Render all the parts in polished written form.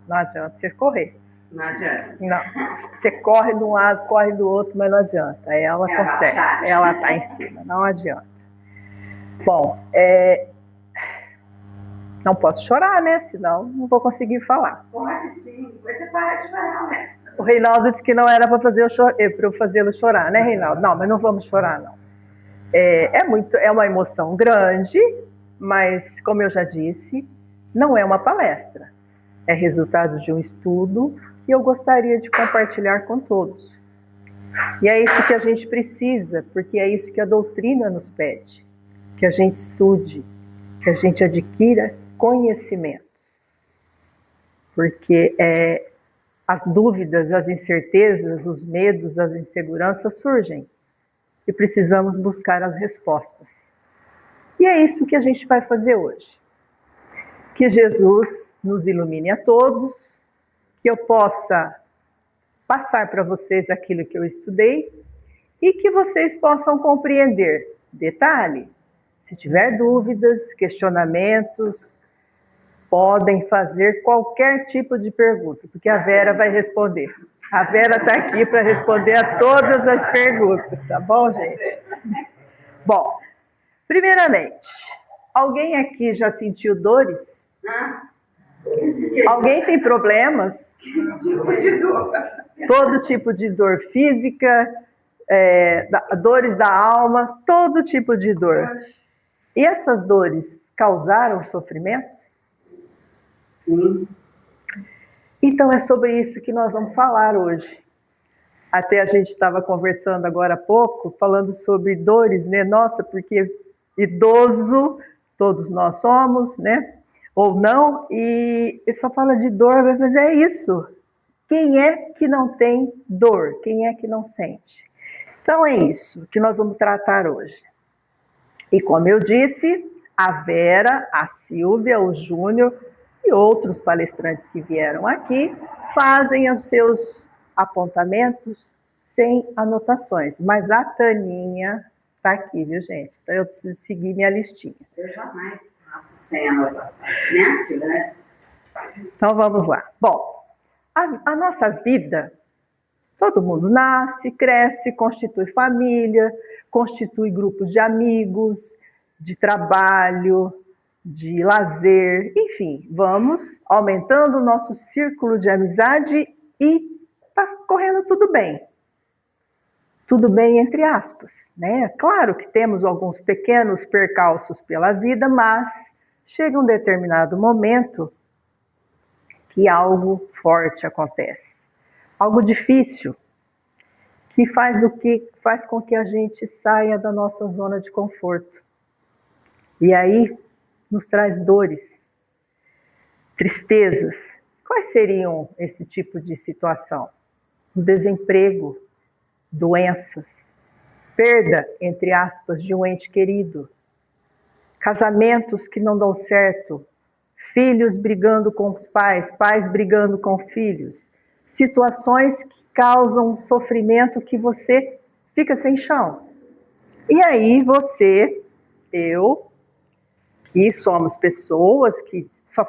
Não adianta você correr. Não adianta. Não. Você corre de um lado, corre do outro, mas não adianta. Ela consegue. Ela está em cima. Não adianta. Bom, não posso chorar, né? Senão não vou conseguir falar. Pode sim. Você para de chorar, né? O Reinaldo disse que não era para eu fazê-lo chorar, né, Reinaldo? Não, mas não vamos chorar, não. É uma emoção grande, mas, como eu já disse, não é uma palestra. É resultado de um estudo e eu gostaria de compartilhar com todos. E é isso que a gente precisa, porque é isso que a doutrina nos pede. Que a gente estude, que a gente adquira conhecimento. Porque as dúvidas, as incertezas, os medos, as inseguranças surgem. E precisamos buscar as respostas. E é isso que a gente vai fazer hoje. Que Jesus nos ilumine a todos, que eu possa passar para vocês aquilo que eu estudei e que vocês possam compreender. Detalhe, se tiver dúvidas, questionamentos, podem fazer qualquer tipo de pergunta, porque a Vera vai responder. A Vera está aqui para responder a todas as perguntas, tá bom, gente? Bom, primeiramente, alguém aqui já sentiu dores? Alguém tem problemas? Todo tipo de dor física, dores da alma, todo tipo de dor. E essas dores causaram sofrimento? Sim. Então é sobre isso que nós vamos falar hoje. Até a gente estava conversando agora há pouco, falando sobre dores, né? Nossa, porque idoso, todos nós somos, né? Ou não, e só fala de dor, mas é isso. Quem é que não tem dor? Quem é que não sente? Então é isso que nós vamos tratar hoje. E como eu disse, a Vera, a Silvia, o Júnior e outros palestrantes que vieram aqui fazem os seus apontamentos sem anotações. Mas a Taninha está aqui, viu, gente? Então eu preciso seguir minha listinha. Eu jamais faço sem anotação. Né, Silvia? Então vamos lá. Bom, a nossa vida, todo mundo nasce, cresce, constitui família, constitui grupos de amigos, de trabalho, de lazer, enfim, vamos aumentando o nosso círculo de amizade e está correndo tudo bem. Tudo bem entre aspas, né? Claro que temos alguns pequenos percalços pela vida, mas chega um determinado momento que algo forte acontece. Algo difícil, que faz com que a gente saia da nossa zona de conforto. E aí nos traz dores, tristezas. Quais seriam esse tipo de situação? O desemprego, doenças, perda, entre aspas, de um ente querido, casamentos que não dão certo, filhos brigando com os pais, pais brigando com filhos, situações que causam sofrimento que você fica sem chão. E aí você, eu, que somos pessoas que só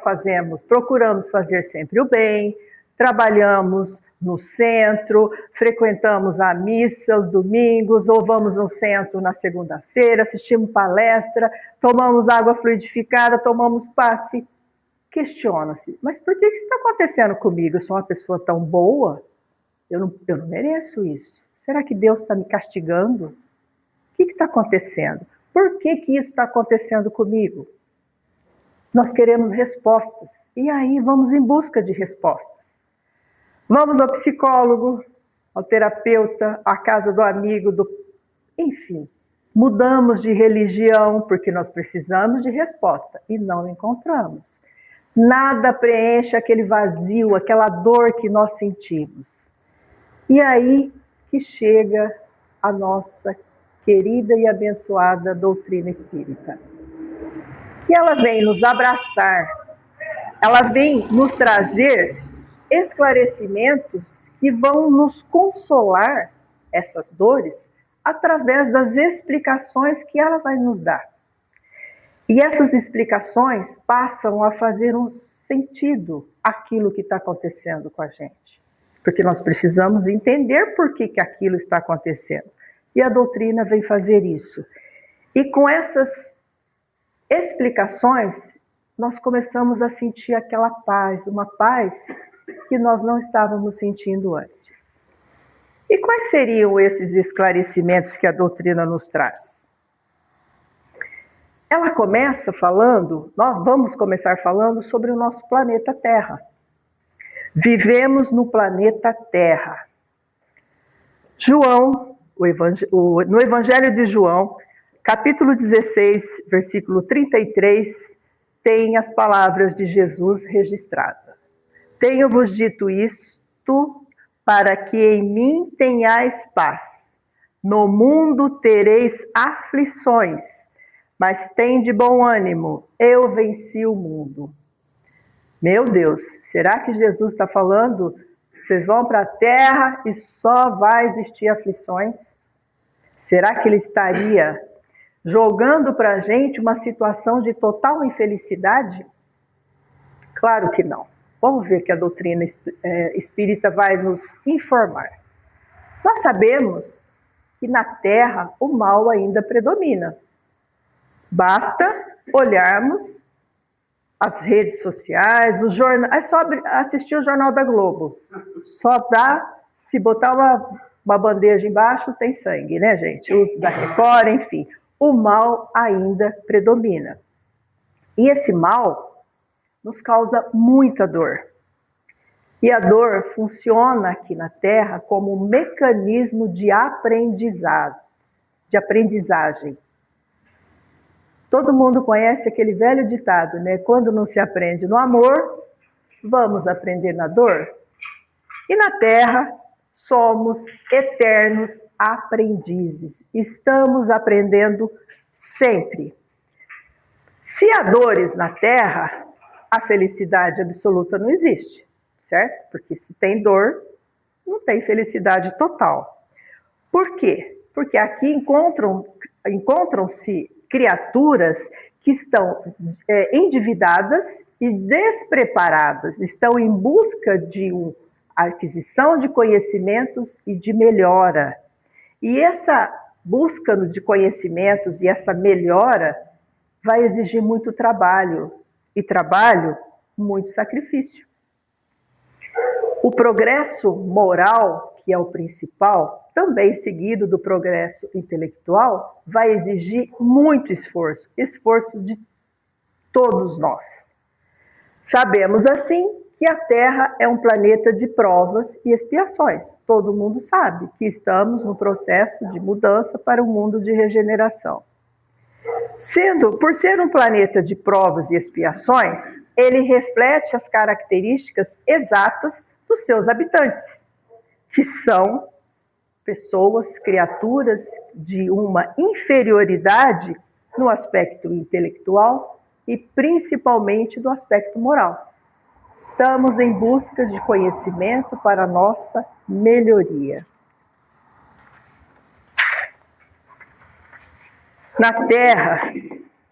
procuramos fazer sempre o bem, trabalhamos no centro, frequentamos a missa aos domingos, ou vamos no centro na segunda-feira, assistimos palestra, tomamos água fluidificada, tomamos passe. Questiona-se, mas por que isso está acontecendo comigo? Eu sou uma pessoa tão boa? Eu não mereço isso. Será que Deus está me castigando? O que está acontecendo? Por que isso está acontecendo comigo? Nós queremos respostas. E aí vamos em busca de respostas. Vamos ao psicólogo, ao terapeuta, à casa do amigo, enfim. Mudamos de religião porque nós precisamos de resposta e não encontramos. Nada preenche aquele vazio, aquela dor que nós sentimos. E aí que chega a nossa querida e abençoada doutrina espírita. Que ela vem nos abraçar, ela vem nos trazer esclarecimentos que vão nos consolar essas dores através das explicações que ela vai nos dar. E essas explicações passam a fazer um sentido aquilo que está acontecendo com a gente. Porque nós precisamos entender por que aquilo está acontecendo. E a doutrina vem fazer isso. E com essas explicações, nós começamos a sentir aquela paz, uma paz que nós não estávamos sentindo antes. E quais seriam esses esclarecimentos que a doutrina nos traz? Ela começa falando, nós vamos começar falando sobre o nosso planeta Terra. Vivemos no planeta Terra. João, no Evangelho de João, capítulo 16, versículo 33, tem as palavras de Jesus registradas. Tenho-vos dito isto para que em mim tenhais paz. No mundo tereis aflições, mas tende bom ânimo, eu venci o mundo. Meu Deus, será que Jesus está falando? Vocês vão para a terra e só vai existir aflições? Será que ele estaria jogando para a gente uma situação de total infelicidade? Claro que não. Vamos ver que a doutrina espírita vai nos informar. Nós sabemos que na Terra o mal ainda predomina. Basta olharmos as redes sociais, os jornais, é só assistir o Jornal da Globo. Só dá, se botar uma bandeja embaixo, tem sangue, né, gente? O da Record, enfim. O mal ainda predomina. E esse mal nos causa muita dor. E a dor funciona aqui na Terra como um mecanismo de aprendizagem. Todo mundo conhece aquele velho ditado, né? Quando não se aprende no amor, vamos aprender na dor? E na Terra, somos eternos aprendizes. Estamos aprendendo sempre. Se há dores na Terra, a felicidade absoluta não existe, certo? Porque se tem dor, não tem felicidade total. Por quê? Porque aqui encontram-se criaturas que estão endividadas e despreparadas, estão em busca de uma aquisição de conhecimentos e de melhora. E essa busca de conhecimentos e essa melhora vai exigir muito trabalho, e trabalho, muito sacrifício. O progresso moral, que é o principal, também seguido do progresso intelectual, vai exigir muito esforço de todos nós. Sabemos, assim, que a Terra é um planeta de provas e expiações. Todo mundo sabe que estamos no processo de mudança para um mundo de regeneração. Por ser um planeta de provas e expiações, ele reflete as características exatas dos seus habitantes, que são pessoas, criaturas de uma inferioridade no aspecto intelectual e principalmente do aspecto moral. Estamos em busca de conhecimento para a nossa melhoria. Na Terra,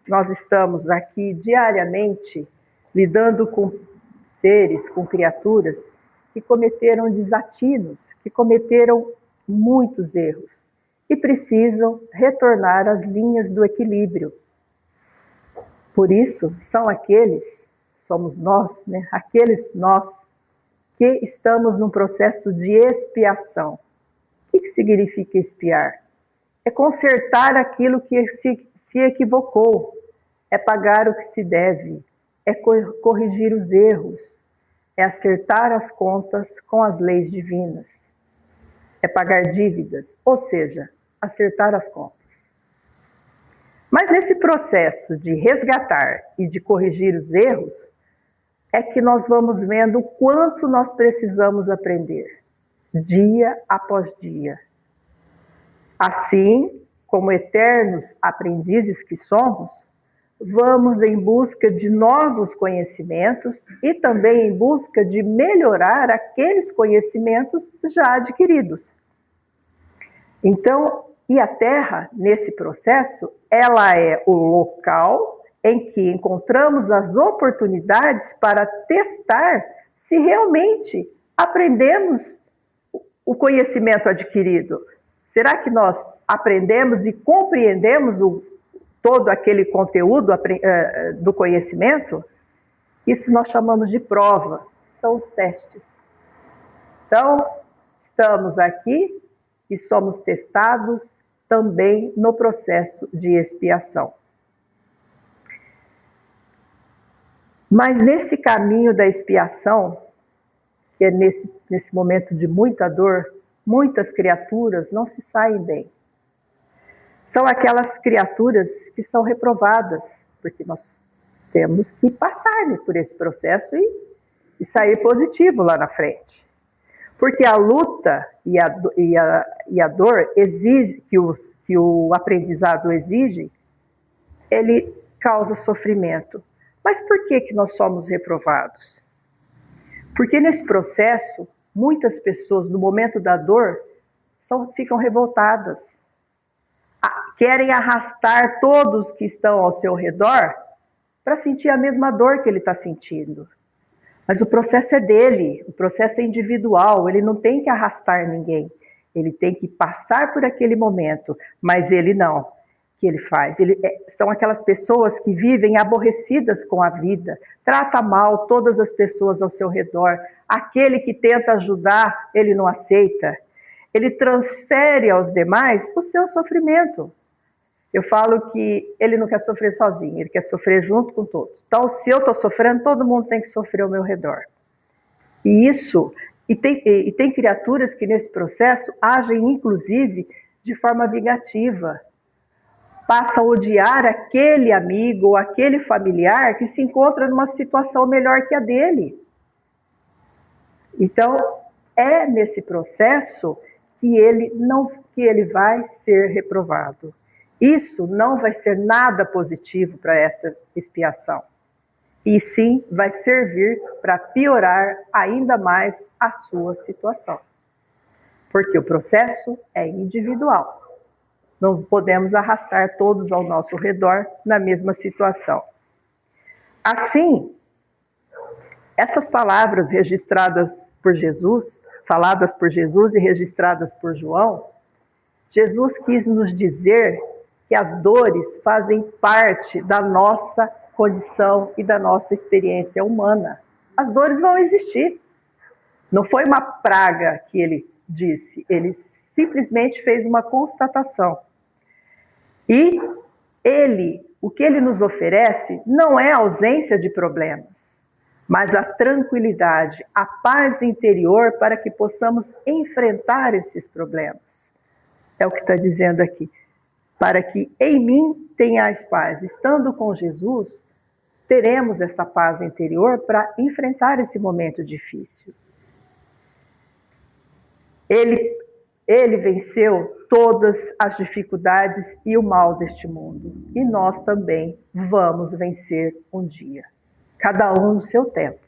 nós estamos aqui diariamente lidando com seres, com criaturas que cometeram desatinos, que cometeram muitos erros e precisam retornar às linhas do equilíbrio. Por isso, somos nós, né? Aqueles nós que estamos num processo de expiação. O que significa expiar? É consertar aquilo que se equivocou, é pagar o que se deve, é corrigir os erros, é acertar as contas com as leis divinas, é pagar dívidas, ou seja, acertar as contas. Mas nesse processo de resgatar e de corrigir os erros, é que nós vamos vendo o quanto nós precisamos aprender, dia após dia. Assim, como eternos aprendizes que somos, vamos em busca de novos conhecimentos e também em busca de melhorar aqueles conhecimentos já adquiridos. Então, e a Terra, nesse processo, ela é o local em que encontramos as oportunidades para testar se realmente aprendemos o conhecimento adquirido. Será que nós aprendemos e compreendemos todo aquele conteúdo do conhecimento? Isso nós chamamos de prova, são os testes. Então, estamos aqui e somos testados também no processo de expiação. Mas nesse caminho da expiação, que é nesse momento de muita dor, muitas criaturas não se saem bem. São aquelas criaturas que são reprovadas, porque nós temos que passar por esse processo e sair positivo lá na frente. Porque a luta e a dor exige, que o aprendizado exige, ele causa sofrimento. Mas por que nós somos reprovados? Porque nesse processo, muitas pessoas, no momento da dor, ficam revoltadas. Querem arrastar todos que estão ao seu redor para sentir a mesma dor que ele está sentindo. Mas o processo é dele, o processo é individual, ele não tem que arrastar ninguém. Ele tem que passar por aquele momento, mas ele não. O que ele faz? São aquelas pessoas que vivem aborrecidas com a vida, trata mal todas as pessoas ao seu redor. Aquele que tenta ajudar, ele não aceita. Ele transfere aos demais o seu sofrimento. Eu falo que ele não quer sofrer sozinho, ele quer sofrer junto com todos. Então, se eu estou sofrendo, todo mundo tem que sofrer ao meu redor. E tem criaturas que nesse processo agem, inclusive, de forma vingativa. Passam a odiar aquele amigo ou aquele familiar que se encontra numa situação melhor que a dele. Então, é nesse processo que ele vai ser reprovado. Isso não vai ser nada positivo para essa expiação. E sim, vai servir para piorar ainda mais a sua situação. Porque o processo é individual. Não podemos arrastar todos ao nosso redor na mesma situação. Assim, essas palavras registradas por Jesus, faladas por Jesus e registradas por João, Jesus quis nos dizer que as dores fazem parte da nossa condição e da nossa experiência humana. As dores vão existir. Não foi uma praga que ele disse, ele simplesmente fez uma constatação. E o que ele nos oferece não é a ausência de problemas, mas a tranquilidade, a paz interior para que possamos enfrentar esses problemas. É o que está dizendo aqui. Para que em mim tenhais paz. Estando com Jesus, teremos essa paz interior para enfrentar esse momento difícil. Ele venceu todas as dificuldades e o mal deste mundo. E nós também vamos vencer um dia. Cada um no seu tempo.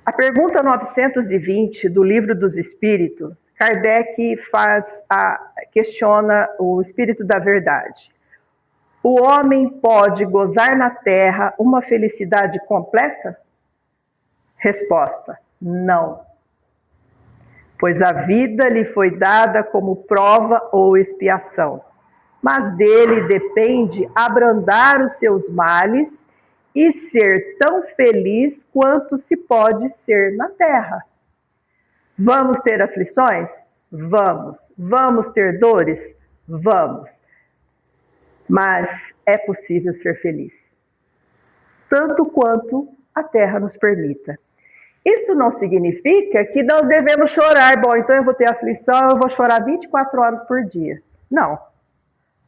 A pergunta 920 do Livro dos Espíritos, Kardec questiona o Espírito da Verdade. O homem pode gozar na Terra uma felicidade completa? Resposta: não. Pois a vida lhe foi dada como prova ou expiação, mas dele depende abrandar os seus males e ser tão feliz quanto se pode ser na Terra. Vamos ter aflições? Vamos. Vamos ter dores? Vamos. Mas é possível ser feliz, tanto quanto a Terra nos permita. Isso não significa que nós devemos chorar. Bom, então eu vou ter aflição, eu vou chorar 24 horas por dia. Não.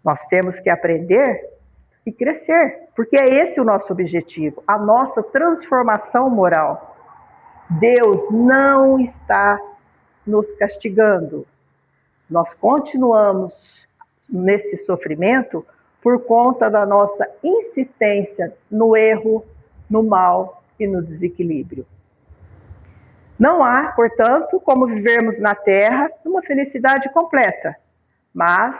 Nós temos que aprender e crescer, porque é esse o nosso objetivo, a nossa transformação moral. Deus não está nos castigando. Nós continuamos nesse sofrimento por conta da nossa insistência no erro, no mal e no desequilíbrio. Não há, portanto, como vivermos na Terra numa felicidade completa, mas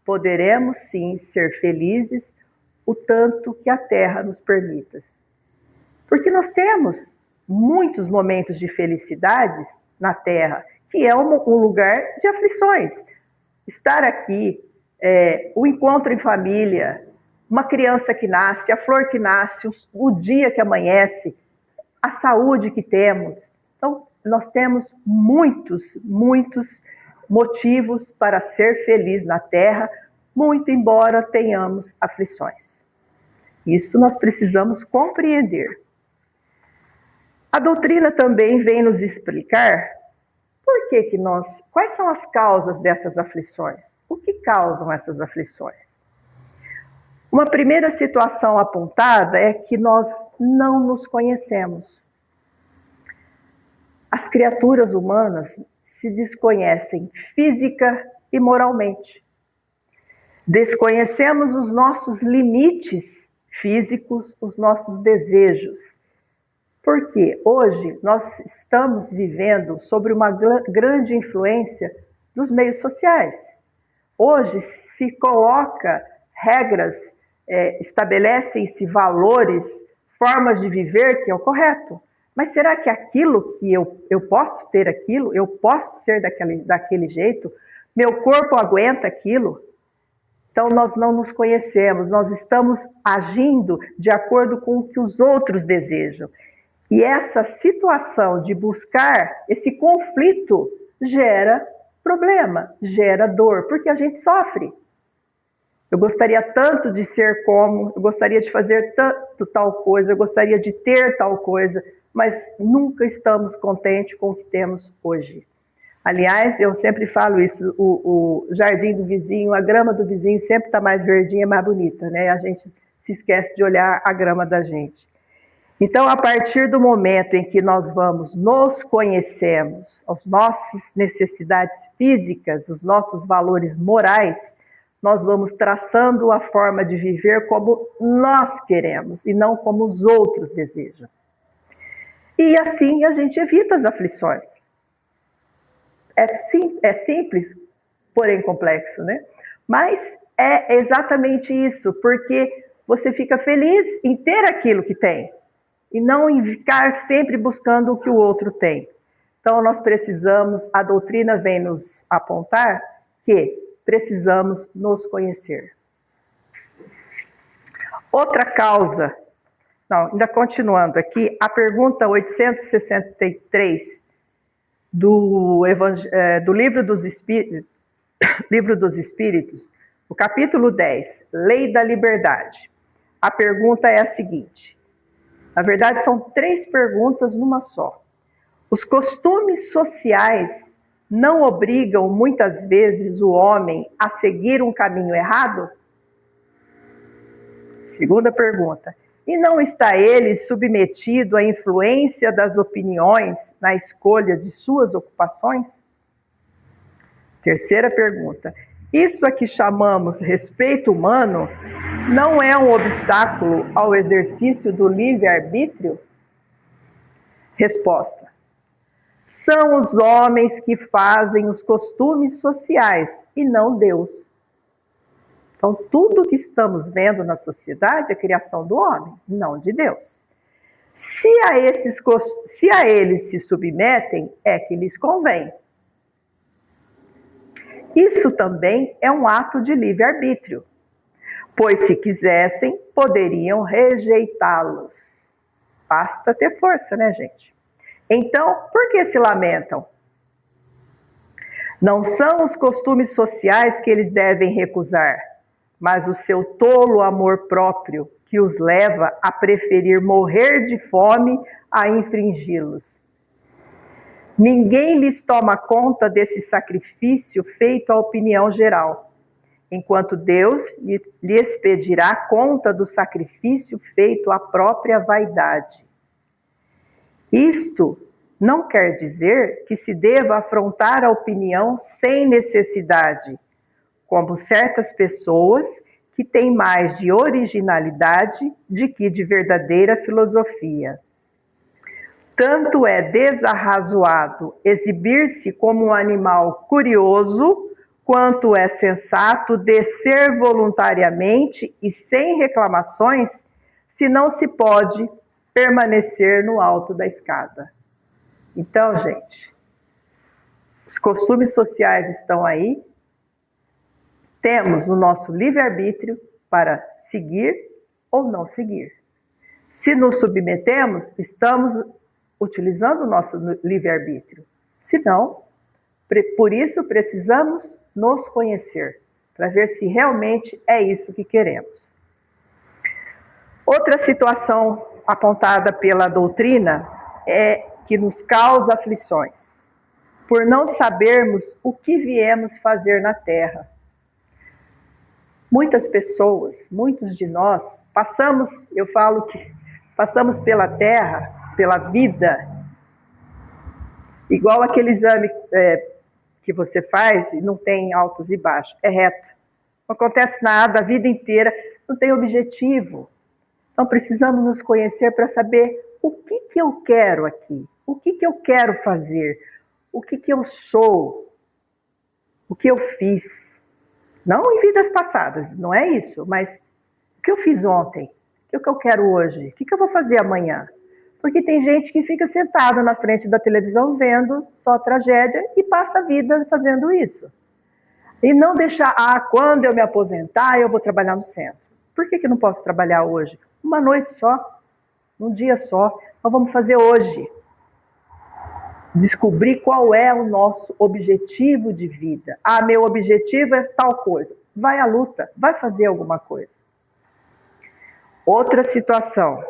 poderemos sim ser felizes o tanto que a terra nos permita. Porque nós temos muitos momentos de felicidades na terra, que é um lugar de aflições. Estar aqui, o encontro em família, uma criança que nasce, a flor que nasce, o dia que amanhece, a saúde que temos. Então, nós temos muitos motivos para ser feliz na terra, muito embora tenhamos aflições. Isso nós precisamos compreender. A doutrina também vem nos explicar quais são as causas dessas aflições? O que causam essas aflições? Uma primeira situação apontada é que nós não nos conhecemos. As criaturas humanas se desconhecem física e moralmente. Desconhecemos os nossos limites físicos, os nossos desejos. Porque hoje nós estamos vivendo sobre uma grande influência dos meios sociais. Hoje se coloca regras, estabelecem-se valores, formas de viver que é o correto. Mas será que aquilo que eu posso ter aquilo, eu posso ser daquele jeito? Meu corpo aguenta aquilo? Então nós não nos conhecemos, nós estamos agindo de acordo com o que os outros desejam. E essa situação de buscar esse conflito gera problema, gera dor, porque a gente sofre. Eu gostaria tanto de ser como, eu gostaria de fazer tanto tal coisa, eu gostaria de ter tal coisa, mas nunca estamos contentes com o que temos hoje. Aliás, eu sempre falo isso, o jardim do vizinho, a grama do vizinho sempre está mais verdinha, mais bonita, né? A gente se esquece de olhar a grama da gente. Então, a partir do momento em que nós nos conhecemos, as nossas necessidades físicas, os nossos valores morais, nós vamos traçando a forma de viver como nós queremos e não como os outros desejam. E assim a gente evita as aflições. É simples, porém complexo, né? Mas é exatamente isso, porque você fica feliz em ter aquilo que tem e não em ficar sempre buscando o que o outro tem. Então nós precisamos, a doutrina vem nos apontar que precisamos nos conhecer. Outra causa, ainda continuando aqui, a pergunta 863 do Livro dos Espíritos, o capítulo 10, Lei da Liberdade. A pergunta é a seguinte, na verdade são 3 perguntas numa só. Os costumes sociais não obrigam muitas vezes o homem a seguir um caminho errado? Segunda pergunta, e não está ele submetido à influência das opiniões na escolha de suas ocupações? Terceira pergunta, isso a que chamamos respeito humano não é um obstáculo ao exercício do livre-arbítrio? Resposta, são os homens que fazem os costumes sociais e não Deus. Então, tudo que estamos vendo na sociedade é criação do homem, não de Deus. Se a eles se submetem, é que lhes convém. Isso também é um ato de livre-arbítrio, pois se quisessem, poderiam rejeitá-los. Basta ter força, né, gente? Então, por que se lamentam? Não são os costumes sociais que eles devem recusar, mas o seu tolo amor próprio que os leva a preferir morrer de fome a infringi-los. Ninguém lhes toma conta desse sacrifício feito à opinião geral, enquanto Deus lhes pedirá conta do sacrifício feito à própria vaidade. Isto não quer dizer que se deva afrontar a opinião sem necessidade, como certas pessoas que têm mais de originalidade de que de verdadeira filosofia. Tanto é desarrazoado exibir-se como um animal curioso, quanto é sensato descer voluntariamente e sem reclamações, se não se pode permanecer no alto da escada. Então, gente, os costumes sociais estão aí, temos o nosso livre-arbítrio para seguir ou não seguir. Se nos submetemos, estamos utilizando o nosso livre-arbítrio. Se não, por isso precisamos nos conhecer, para ver se realmente é isso que queremos. Outra situação apontada pela doutrina é que nos causa aflições, por não sabermos o que viemos fazer na Terra. Muitas pessoas, muitos de nós, eu falo que passamos pela Terra, pela vida, igual aquele exame que você faz e não tem altos e baixos, é reto. Não acontece nada a vida inteira, não tem objetivo. Então precisamos nos conhecer para saber o que eu quero aqui, o que eu quero fazer, o que eu sou, o que eu fiz. Não em vidas passadas, não é isso, mas o que eu fiz ontem, o que eu quero hoje, o que eu vou fazer amanhã. Porque tem gente que fica sentada na frente da televisão vendo só tragédia e passa a vida fazendo isso. E não deixar, quando eu me aposentar, eu vou trabalhar no centro. Por que não posso trabalhar hoje? Uma noite só, um dia só. Nós vamos fazer hoje. Descobrir qual é o nosso objetivo de vida. Meu objetivo é tal coisa. Vai à luta, vai fazer alguma coisa. Outra situação.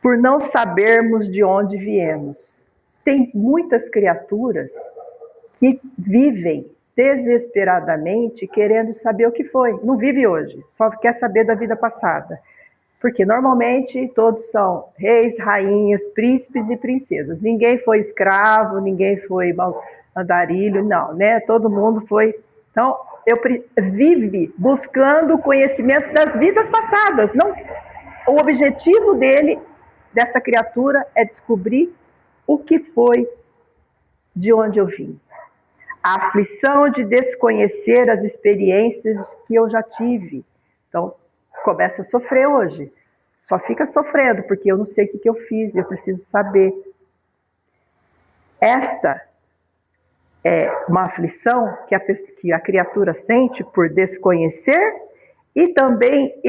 Por não sabermos de onde viemos. Tem muitas criaturas que vivem desesperadamente querendo saber o que foi. Não vive hoje, só quer saber da vida passada. Porque normalmente todos são reis, rainhas, príncipes e princesas. Ninguém foi escravo, ninguém foi andarilho, não, né? Todo mundo foi. Então, vive buscando o conhecimento das vidas passadas. Não, o objetivo dessa criatura, é descobrir o que foi, de onde eu vim. A aflição de desconhecer as experiências que eu já tive. Então, começa a sofrer hoje. Só fica sofrendo, porque eu não sei o que eu fiz, eu preciso saber. Esta é uma aflição que a criatura sente por desconhecer e também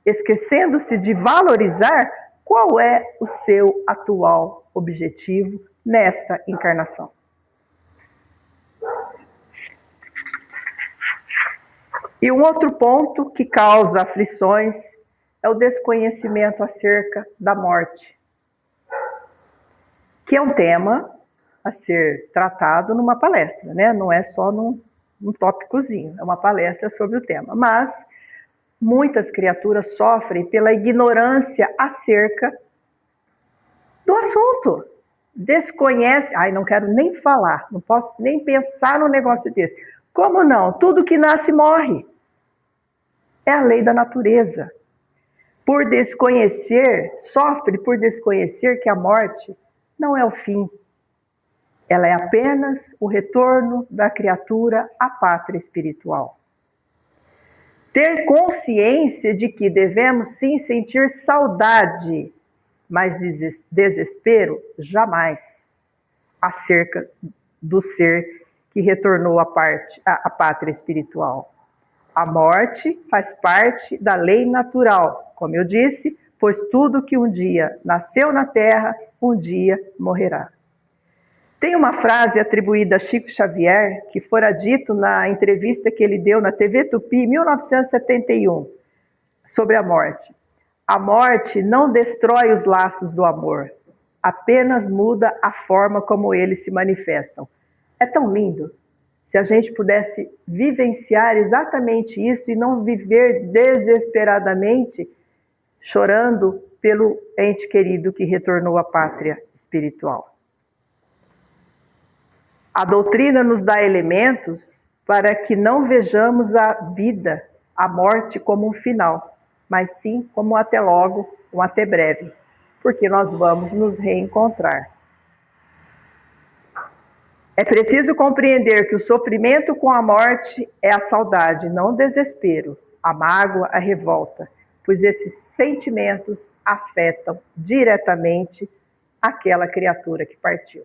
esquecendo-se de valorizar qual é o seu atual objetivo nesta encarnação. E um outro ponto que causa aflições é o desconhecimento acerca da morte, que é um tema a ser tratado numa palestra, né? Não é só num tópicozinho, é uma palestra sobre o tema. Mas muitas criaturas sofrem pela ignorância acerca do assunto. Desconhece, não quero nem falar, não posso nem pensar num negócio desse. Como não? Tudo que nasce morre. É a lei da natureza. Sofre por desconhecer que a morte não é o fim. Ela é apenas o retorno da criatura à pátria espiritual. Ter consciência de que devemos sim sentir saudade, mas desespero jamais, acerca do ser que retornou à pátria espiritual. A morte faz parte da lei natural, como eu disse, pois tudo que um dia nasceu na Terra, um dia morrerá. Tem uma frase atribuída a Chico Xavier, que fora dito na entrevista que ele deu na TV Tupi, em 1971, sobre a morte. A morte não destrói os laços do amor, apenas muda a forma como eles se manifestam. É tão lindo. Se a gente pudesse vivenciar exatamente isso e não viver desesperadamente chorando pelo ente querido que retornou à pátria espiritual. A doutrina nos dá elementos para que não vejamos a vida, a morte como um final, mas sim como um até logo, um até breve, porque nós vamos nos reencontrar. É preciso compreender que o sofrimento com a morte é a saudade, não o desespero, a mágoa, a revolta, pois esses sentimentos afetam diretamente aquela criatura que partiu.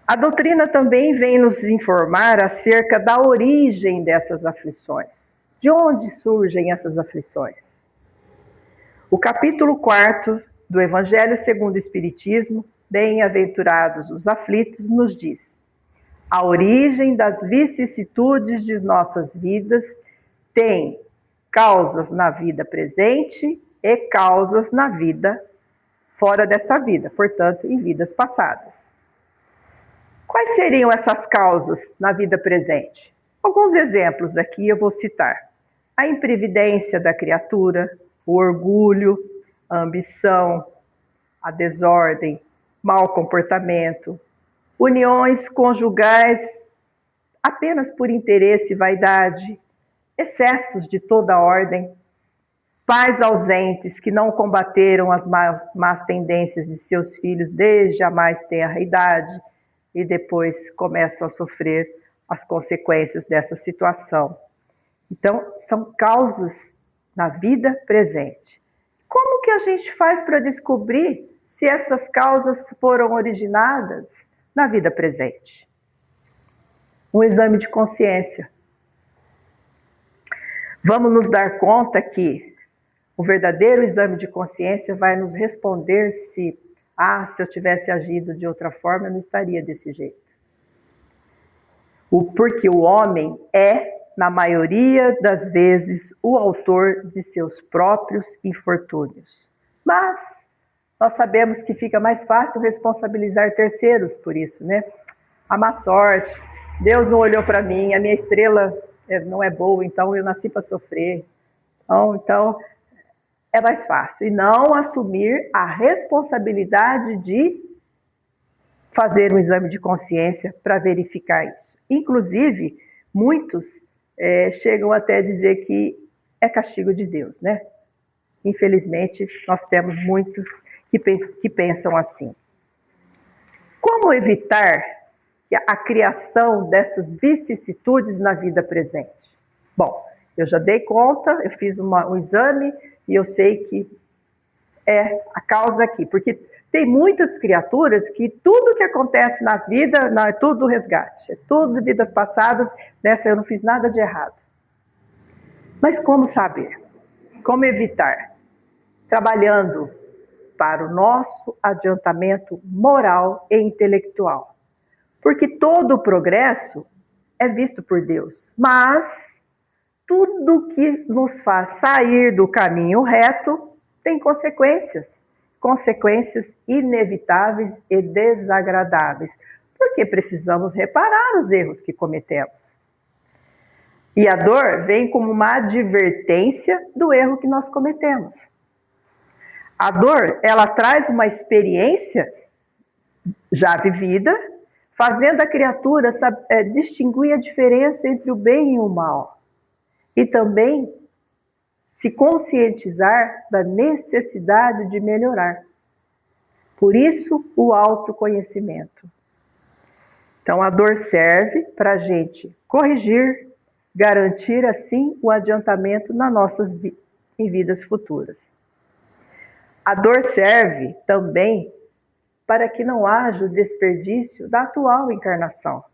A doutrina também vem nos informar acerca da origem dessas aflições. De onde surgem essas aflições? O capítulo 4 do Evangelho segundo o Espiritismo, Bem-aventurados os aflitos, nos diz: a origem das vicissitudes de nossas vidas tem causas na vida presente e causas na vida fora desta vida, portanto, em vidas passadas. Quais seriam essas causas na vida presente? Alguns exemplos aqui eu vou citar. A imprevidência da criatura, o orgulho, a ambição, a desordem, mau comportamento, uniões conjugais apenas por interesse e vaidade, excessos de toda ordem, pais ausentes que não combateram as más tendências de seus filhos desde a mais tenra idade e depois começam a sofrer as consequências dessa situação. Então, são causas na vida presente. Como que a gente faz para descobrir se essas causas foram originadas na vida presente? Um exame de consciência. Vamos nos dar conta que o verdadeiro exame de consciência vai nos responder se eu tivesse agido de outra forma, eu não estaria desse jeito. Porque o homem é, na maioria das vezes, o autor de seus próprios infortúnios. Mas nós sabemos que fica mais fácil responsabilizar terceiros por isso, né? A má sorte, Deus não olhou para mim, a minha estrela não é boa, então eu nasci para sofrer. Então, é mais fácil. E não assumir a responsabilidade de fazer um exame de consciência para verificar isso. Inclusive, muitos chegam até a dizer que é castigo de Deus, né? Infelizmente, nós temos muitos que pensam assim. Como evitar a criação dessas vicissitudes na vida presente? Bom, eu já dei conta, eu fiz um exame e eu sei que é a causa aqui, porque tem muitas criaturas que tudo que acontece na vida não é tudo resgate, é tudo de vidas passadas, nessa eu não fiz nada de errado. Mas como saber? Como evitar? Trabalhando para o nosso adiantamento moral e intelectual. Porque todo o progresso é visto por Deus, mas tudo que nos faz sair do caminho reto tem consequências. Consequências inevitáveis e desagradáveis, porque precisamos reparar os erros que cometemos. E a dor vem como uma advertência do erro que nós cometemos. A dor, ela traz uma experiência já vivida, fazendo a criatura distinguir a diferença entre o bem e o mal. E também se conscientizar da necessidade de melhorar. Por isso, o autoconhecimento. Então, a dor serve para a gente corrigir, garantir, assim, o adiantamento nas nossas vidas futuras. A dor serve também para que não haja o desperdício da atual encarnação.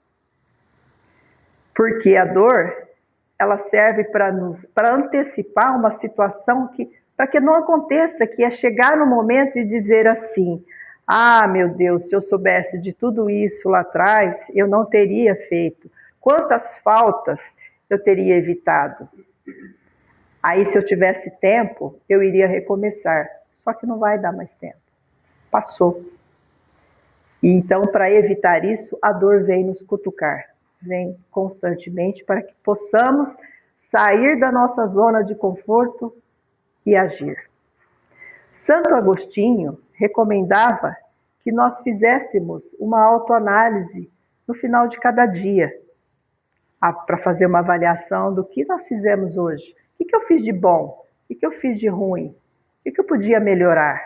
Porque a dor, ela serve para antecipar uma situação para que não aconteça, que é chegar no momento e dizer assim: meu Deus, se eu soubesse de tudo isso lá atrás, eu não teria feito. Quantas faltas eu teria evitado? Aí, se eu tivesse tempo, eu iria recomeçar. Só que não vai dar mais tempo. Passou. E então, para evitar isso, a dor vem nos cutucar. Vem constantemente para que possamos sair da nossa zona de conforto e agir. Santo Agostinho recomendava que nós fizéssemos uma autoanálise no final de cada dia, para fazer uma avaliação do que nós fizemos hoje. O que eu fiz de bom? O que eu fiz de ruim? O que eu podia melhorar?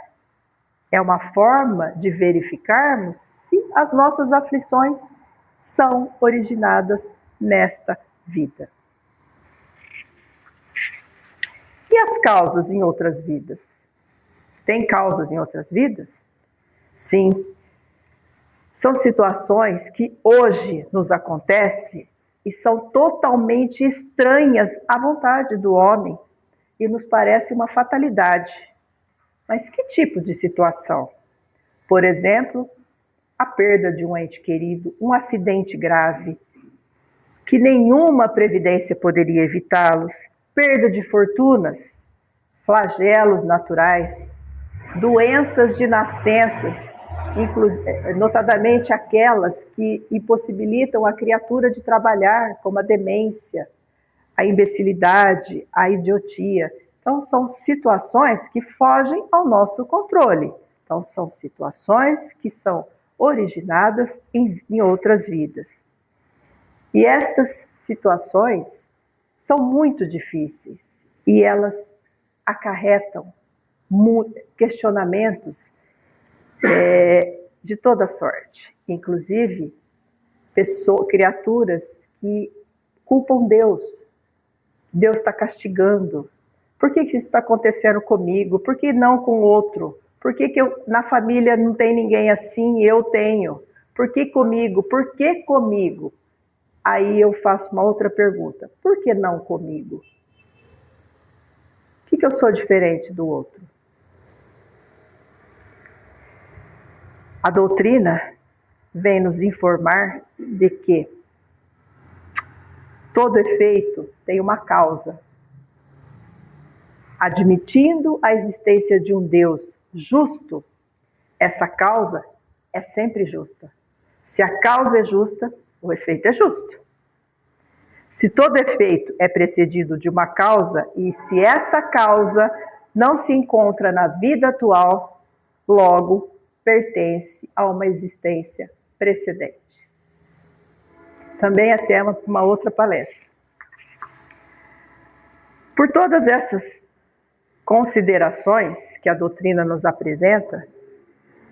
É uma forma de verificarmos se as nossas aflições são originadas nesta vida. E as causas em outras vidas? Tem causas em outras vidas? Sim. São situações que hoje nos acontecem e são totalmente estranhas à vontade do homem e nos parece uma fatalidade. Mas que tipo de situação? Por exemplo, a perda de um ente querido, um acidente grave, que nenhuma previdência poderia evitá-los, perda de fortunas, flagelos naturais, doenças de nascenças, notadamente aquelas que impossibilitam a criatura de trabalhar, como a demência, a imbecilidade, a idiotia. Então, são situações que fogem ao nosso controle. Então, são situações que são originadas em outras vidas. E estas situações são muito difíceis e elas acarretam questionamentos de toda sorte, inclusive criaturas que culpam Deus. Deus está castigando. Por que isso está acontecendo comigo? Por que não com outro? Por que na família não tem ninguém assim e eu tenho? Por que comigo? Por que comigo? Aí eu faço uma outra pergunta. Por que não comigo? O que eu sou diferente do outro? A doutrina vem nos informar de que todo efeito tem uma causa. Admitindo a existência de um Deus justo, essa causa é sempre justa. Se a causa é justa, o efeito é justo. Se todo efeito é precedido de uma causa, e se essa causa não se encontra na vida atual, logo pertence a uma existência precedente. Também é tema para uma outra palestra. Por todas essas considerações que a doutrina nos apresenta,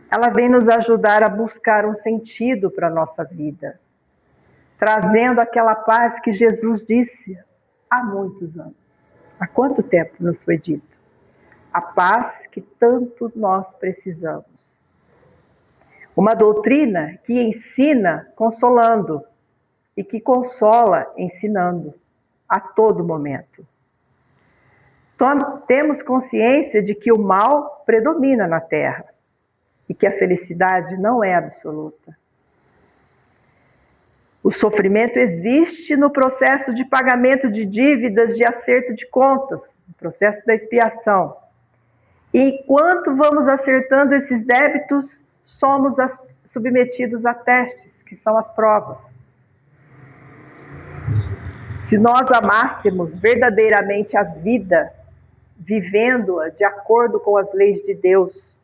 ela vem nos ajudar a buscar um sentido para a nossa vida, trazendo aquela paz que Jesus disse há muitos anos. Há quanto tempo nos foi dito? A paz que tanto nós precisamos. Uma doutrina que ensina consolando e que consola ensinando a todo momento. Temos consciência de que o mal predomina na Terra e que a felicidade não é absoluta. O sofrimento existe no processo de pagamento de dívidas, de acerto de contas, no processo da expiação. E enquanto vamos acertando esses débitos, somos submetidos a testes, que são as provas. Se nós amássemos verdadeiramente a vida, vivendo-a de acordo com as leis de Deus,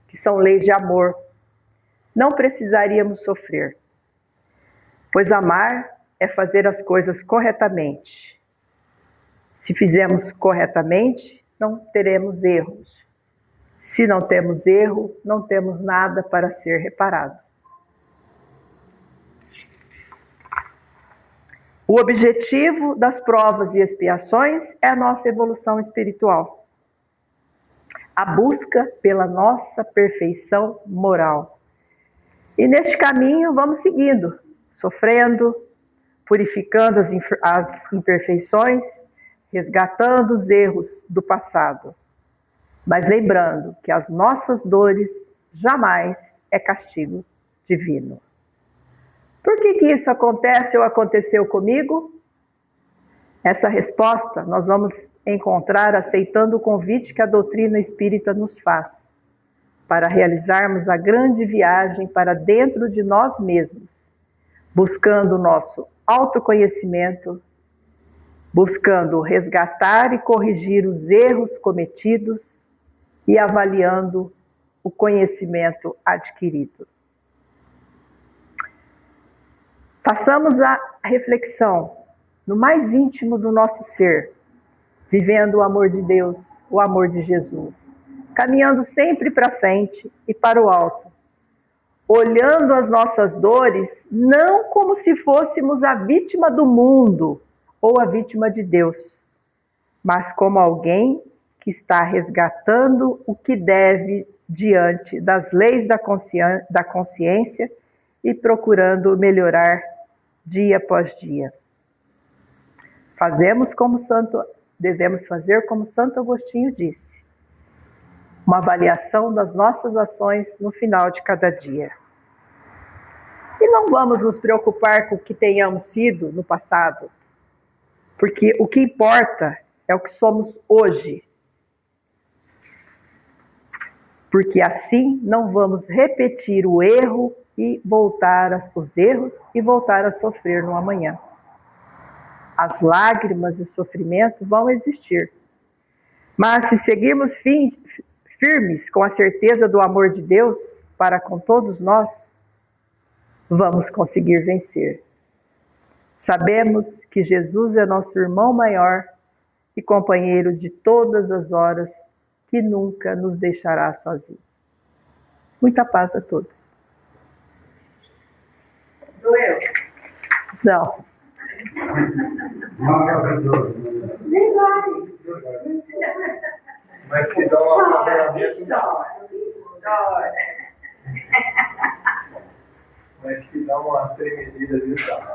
que são leis de amor, não precisaríamos sofrer. Pois amar é fazer as coisas corretamente. Se fizermos corretamente, não teremos erros. Se não temos erro, não temos nada para ser reparado. O objetivo das provas e expiações é a nossa evolução espiritual. A busca pela nossa perfeição moral. E neste caminho vamos seguindo, sofrendo, purificando as imperfeições, resgatando os erros do passado. Mas lembrando que as nossas dores jamais é castigo divino. Por que isso acontece ou aconteceu comigo? Essa resposta nós vamos encontrar aceitando o convite que a doutrina espírita nos faz, para realizarmos a grande viagem para dentro de nós mesmos, buscando o nosso autoconhecimento, buscando resgatar e corrigir os erros cometidos e avaliando o conhecimento adquirido. Façamos a reflexão no mais íntimo do nosso ser, vivendo o amor de Deus, o amor de Jesus, caminhando sempre para frente e para o alto, olhando as nossas dores não como se fôssemos a vítima do mundo ou a vítima de Deus, mas como alguém que está resgatando o que deve diante das leis da consciência e procurando melhorar dia após dia. Devemos fazer como Santo Agostinho disse, uma avaliação das nossas ações no final de cada dia. E não vamos nos preocupar com o que tenhamos sido no passado, porque o que importa é o que somos hoje. Porque assim não vamos repetir os erros e voltar a sofrer no amanhã. As lágrimas e sofrimento vão existir. Mas se seguirmos firmes com a certeza do amor de Deus para com todos nós, vamos conseguir vencer. Sabemos que Jesus é nosso irmão maior e companheiro de todas as horas, que nunca nos deixará sozinhos. Muita paz a todos. Doeu? Não. Nem vai. Mas que dá uma ferramenta. Chora. Mas que dá uma tremedida, viu, tá?